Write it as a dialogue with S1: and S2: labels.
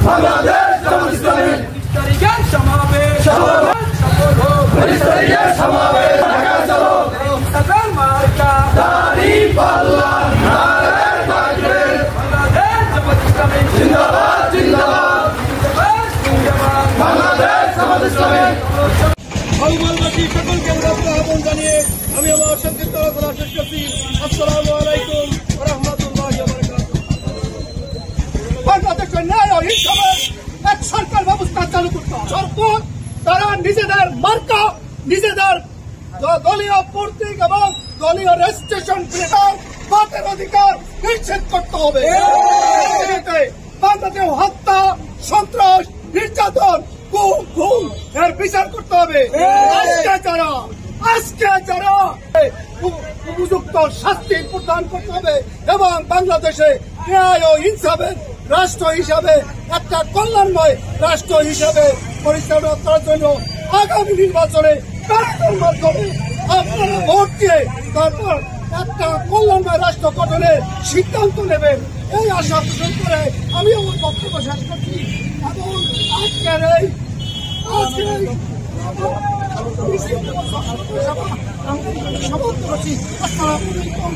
S1: বাংলাদেশ জামাত ইসলামী
S2: 30 তারিখের সমাবেশ
S1: সমাবেশ ঢাকা চলো
S2: ইনসাফের মার্কা
S1: দাঁড়িপাল্লা নারে তাকবীর
S2: বাংলাদেশ জামাত ইসলামী
S1: জিন্দাবাদ জিন্দাবাদ বাংলাদেশ জামাত ইসলামী
S2: বাংলাদেশী সকলকে আহ্বান জানিয়ে আমি আমার সংক্ষিপ্ত আলোচনা শেষ করছি। আসসালামু আলাইকুম ওয়া রাহমাতুল্লাহি ওয়া বারাকাতুহু। বাংলাদেশের ন্যায় ও ইনসাফের এক সরকার ব্যবস্থা চালু করতে হবে। সরকার তারা নিজেদের মার্কা, নিজেদের দলীয় প্রতীক এবং দলীয় রেজিস্ট্রেশন প্লেটার বাতের অধিকার নিশ্চিত করতে হবে। বাংলাদেশে হত্যা, সন্ত্রাস, নির্যাতন, খুন এর বিচার করতে হবে। আজকে যারা উপযুক্ত শাস্তি প্রদান করতে হবে এবং বাংলাদেশে ন্যায় ও ইনসাফের রাষ্ট্র হিসাবে একটা কল্যাণময় রাষ্ট্র হিসাবে পরিচালনা করার জন্য আগামী নির্বাচনে কার্যকর মাধ্যমে আপনারা ভোট দিয়ে তারপর একটা কল্যাণময় রাষ্ট্র গঠনের সিদ্ধান্ত নেবেন, এই আশা পোষণ করে আমি আমার বক্তব্য শেষ করছি। এবং আজকের এই সমাপ্ত করছি। আসসালামু আলাইকুম।